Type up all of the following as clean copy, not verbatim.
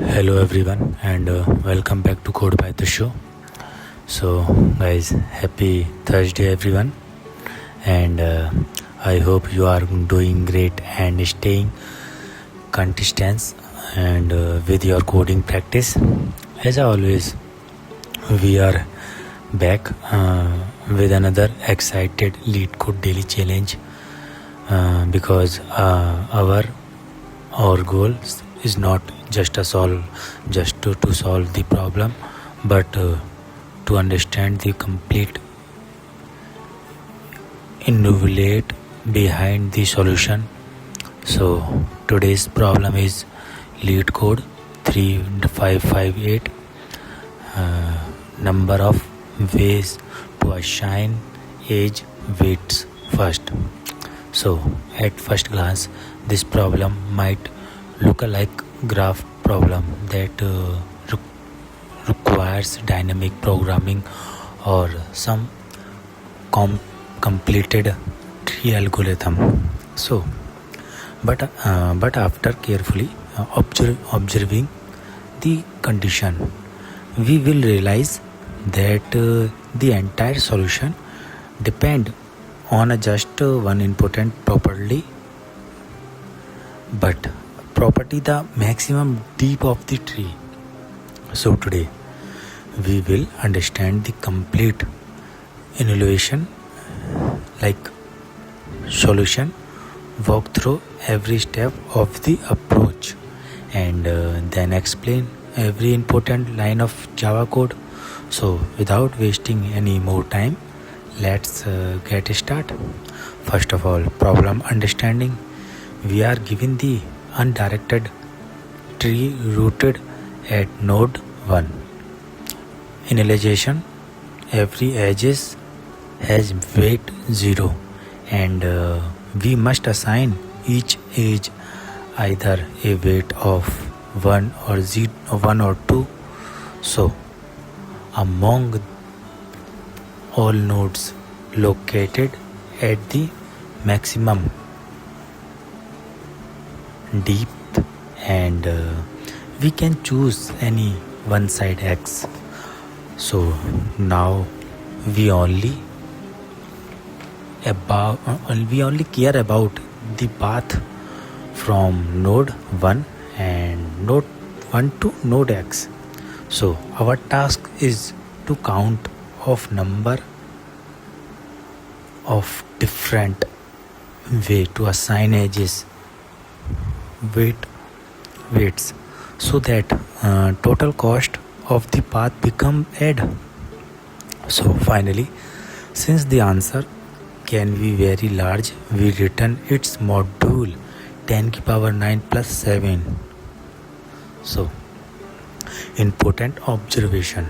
Hello everyone and welcome back to CodeByTushu. So guys, happy Thursday everyone, and I hope you are doing great and staying consistent and with your coding practice. As always, we are back with another excited LeetCode daily challenge because our goal is not just to solve the problem, but to understand the complete innovate behind the solution. So today's problem is LeetCode 3558, number of ways to assign age weights first. So at first glance, this problem might look like graph problem that requires dynamic programming or some completed tree algorithm. So, but after carefully observing the condition, we will realize that the entire solution depend on just one important property, but property the maximum depth of the tree. So today we will understand the complete innovation like solution, walk through every step of the approach, and then explain every important line of Java code. So without wasting any more time, let's get started. First of all, problem understanding. We are given the undirected tree rooted at node 1. Initialization, every edges has weight 0, and we must assign each edge either a weight of 1 or 0, 1 or 2. So among all nodes located at the maximum depth, and we can choose any one side X. So now we only care about the path from node 1 and node 1 to node X. So our task is to count of number of different way to assign edges weights so that total cost of the path become add. So finally, since the answer can be very large, we return its module 10 to the power 9 plus 7. So important observation.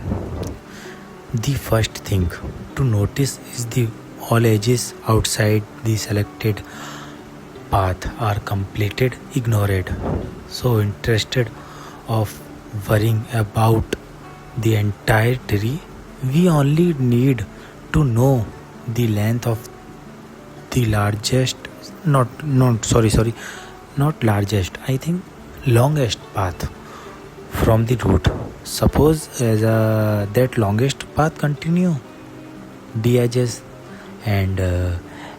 The first thing to notice is the all edges outside the selected path are completed ignored. So interested of worrying about the entire tree, we only need to know the length of the largest not largest, I think longest path from the root. Suppose as that longest path continue the edges, and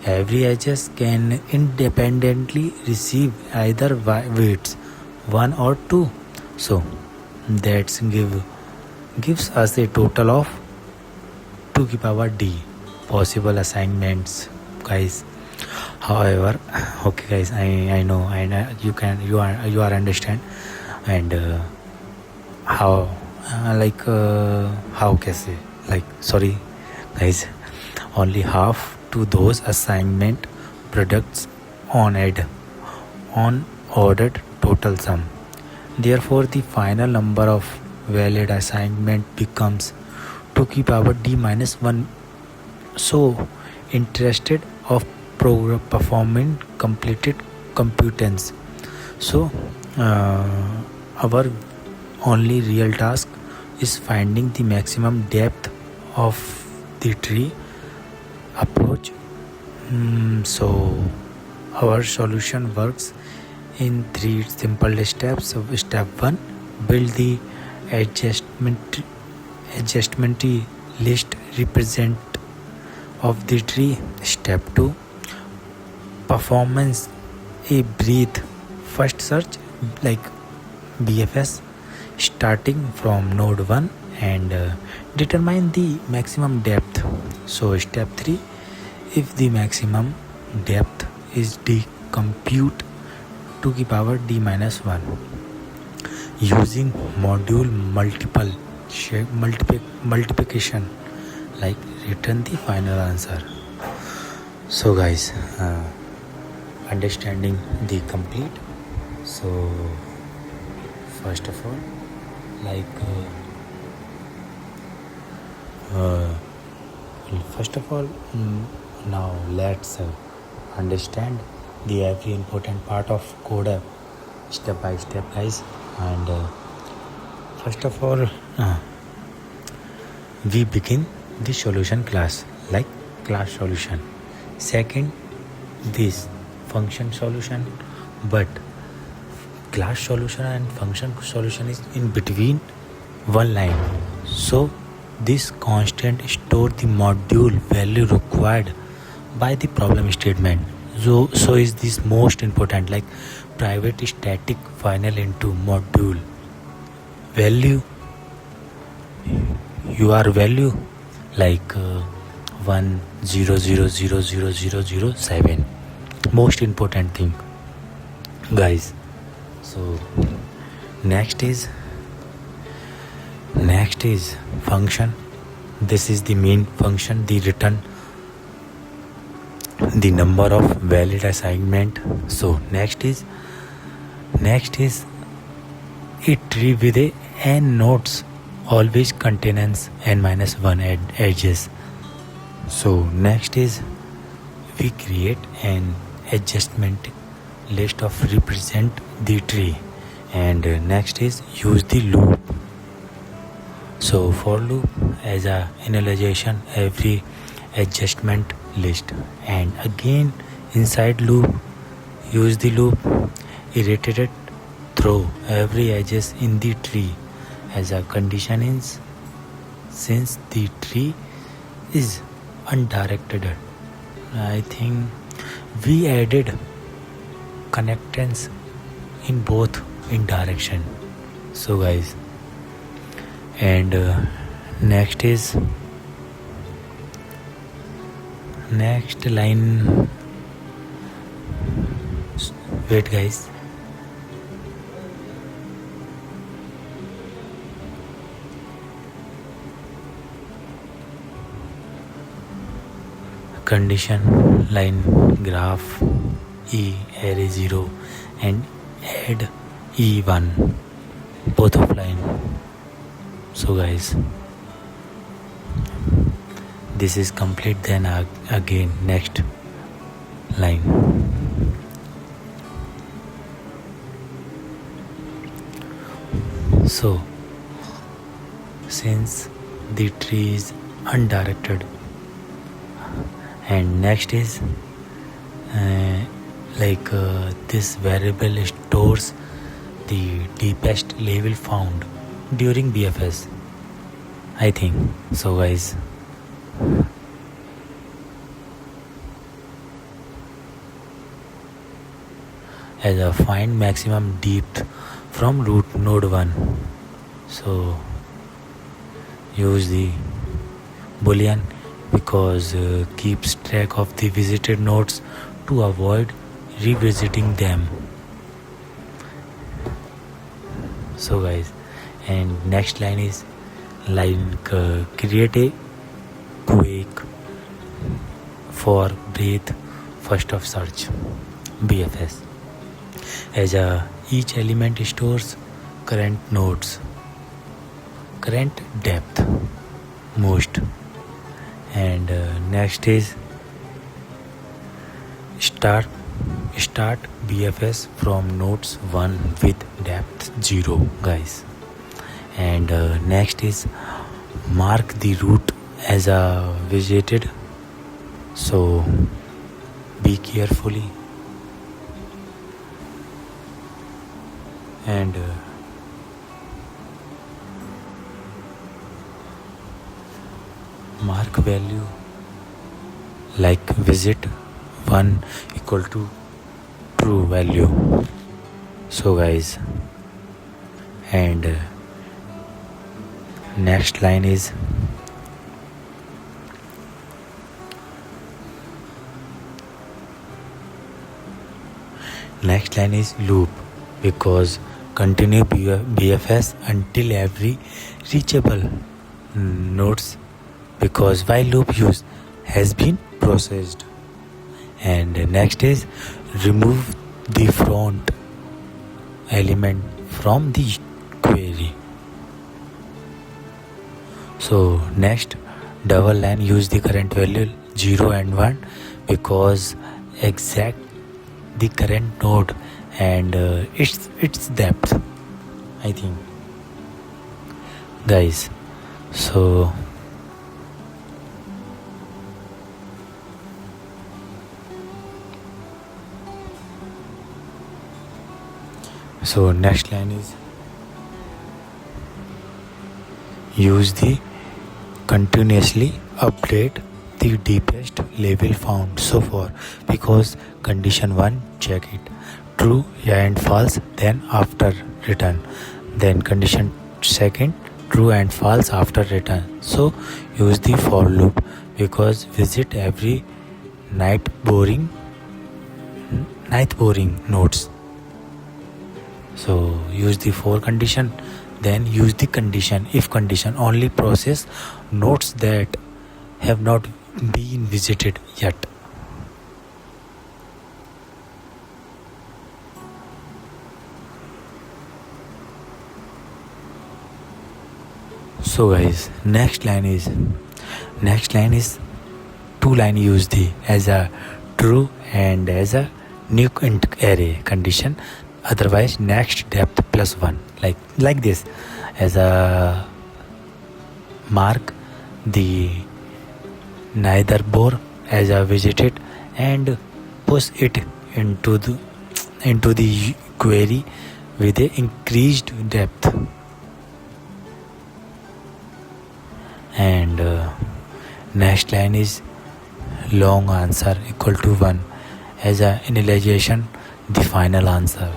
every edges can independently receive either weights 1 or 2. So that's gives us a total of 2 to the power d possible assignments, guys. However, okay guys, I know you are understand, and how can I say, like, sorry guys, only half to those assignment products on ordered total sum. Therefore the final number of valid assignment becomes 2 to the power d minus 1. So interested of performing completed computance. So our only real task is finding the maximum depth of the tree approach. So our solution works in 3 simple steps. Step 1, build the adjustment list represent of the tree. Step 2, performance a breadth first search like BFS starting from node 1 and determine the maximum depth. So step 3, if the maximum depth is d, compute to the power d minus 1 using module multiplication, like return the final answer. So guys, understanding the complete. So first of all, now let's understand the every important part of code step by step, guys. And first of all, we begin the solution class, like class solution. Second, this function solution, but class solution and function solution is in between one line. So this constant store the module value required by the problem statement. So is this most important, like private static final into module value, your value like 100000007, most important thing, guys. So next is function. This is the main function, the return the number of valid assignment. So next is a tree with a n nodes always contains n minus 1 edges. So next is we create an adjustment list of represent the tree, and next is use the loop. So for loop as a analyzation every adjustment list, and again inside loop use the loop iterated through every edges in the tree as a condition is since the tree is undirected. I think we added connectance in both in direction. So guys, and next line, wait guys, condition line graph e array 0 and add e1 both of line. So guys, this is complete. Then again next line. So since the tree is undirected, and next is this variable stores the deepest level found during BFS, I think. So guys, as a find maximum depth from root node 1. So use the boolean because keeps track of the visited nodes to avoid revisiting them. So guys, and next line is create a quake for breadth first of search BFS, as each element stores current nodes, current depth most, and next is start BFS from nodes 1 with depth 0, guys. And next is mark the root as a visited, so be carefully. And mark value like visit 1 equal to true value. So guys, and next line is loop, because continue BFS until every reachable nodes, because while loop use has been processed. And next is remove the front element from the query. So next double line, use the current value 0 and 1 because exact the current node and its depth, I think, guys. So next line is use the continuously update the deepest level found so far, because condition 1 check it true and false, then after return, then condition second true and false after return. So use the for loop, because visit every night boring nodes. So use the for condition, then use the condition if condition only process nodes that have not been visited yet. So guys, next line is two line, use the as a true and as a new array condition, otherwise next depth plus 1, like this, as a mark the neither bore as a visited and push it into the query with a increased depth. And next line is long answer equal to 1 as a initialization the final answer.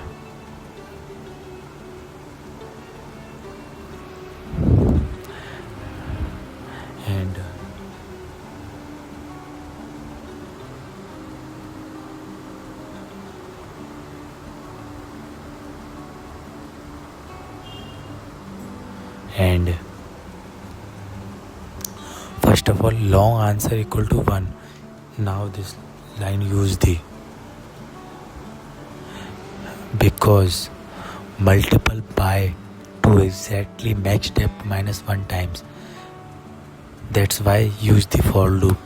And first of all, long answer equal to 1. Now this line use the because multiple by to exactly max depth minus 1 times. That's why use the for loop,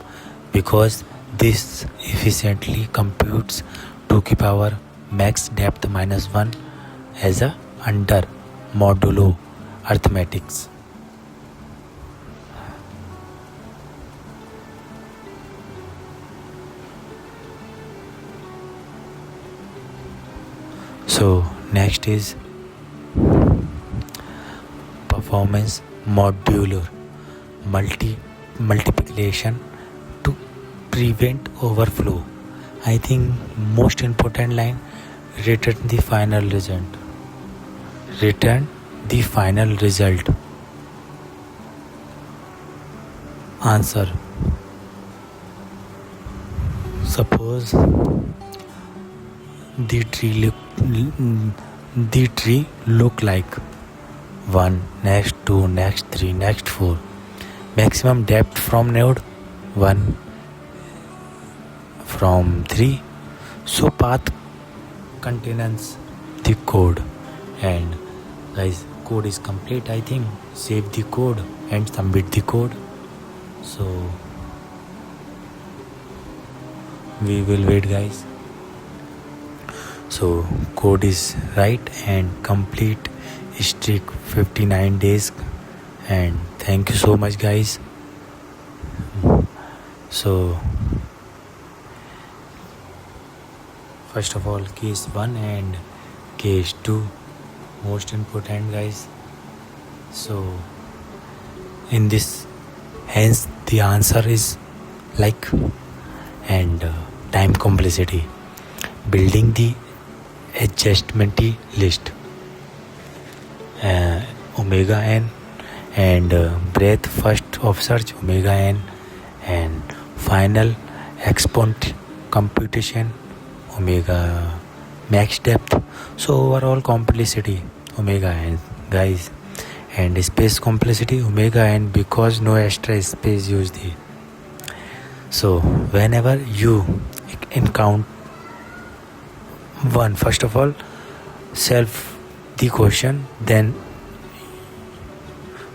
because this efficiently computes 2 की power max depth minus 1 as a under modulo arithmetics. So next is performance modular multiplication to prevent overflow. I think most important line, return the final result. Return the final result. Answer. Suppose the tree look like 1, next 2, next 3, next 4. Maximum depth from node 1, from 3. So path contains the code. And guys, code is complete, I think. Save the code and submit the code. So we will wait, guys. So code is right and complete, streak 59 days. And thank you so much, guys. So first of all, case 1 and case 2 most important, guys. So in this Hence the answer is like. And time complexity, building the adjacency list, omega n, and breadth first of search omega n, and final exponent computation omega max depth. So overall complexity omega n, guys, and space complexity omega n, because no extra space used here. So whenever you encounter one, first of all self the question, then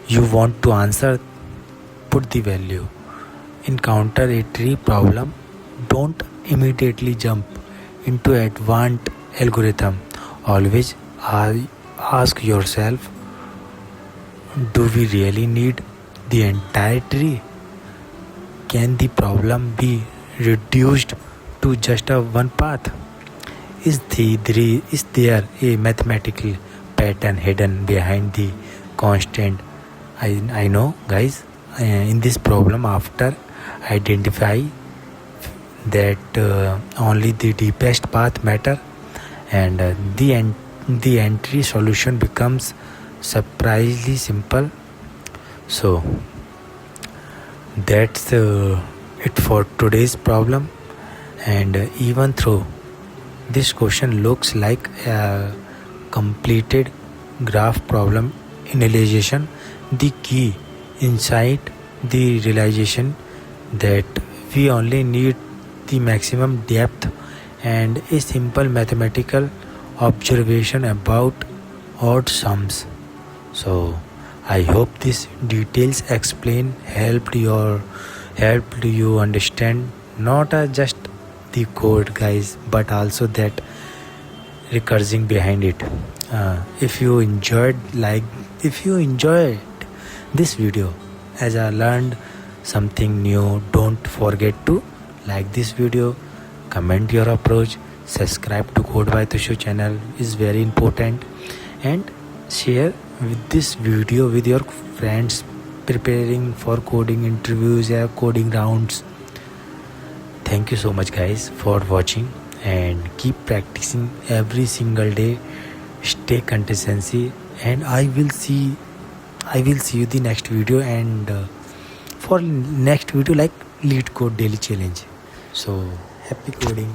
you want to answer, put the value. Encounter a tree problem, don't immediately jump into advanced algorithm. Always ask yourself, do we really need the entire tree? Can the problem be reduced to just a one path? Is there a mathematical pattern hidden behind the constant? I know, guys, in this problem, after identify that only the deepest path matter, and the entry solution becomes surprisingly simple. So that's it for today's problem. And even though this question looks like a completed graph problem initialization, the key insight the realization that we only need the maximum depth and a simple mathematical observation about odd sums. So I hope this details explain helped you understand not just the code, guys, but also that recursion behind it. If you enjoyed this video as I learned something new, don't forget to like this video, comment your approach, subscribe to CodeByTushu channel is very important, and share with this video with your friends preparing for coding interviews or coding rounds. Thank you so much, guys, for watching, and keep practicing every single day. Stay consistency, and I will see you the next video, and for next video like LeetCode daily challenge. So happy coding.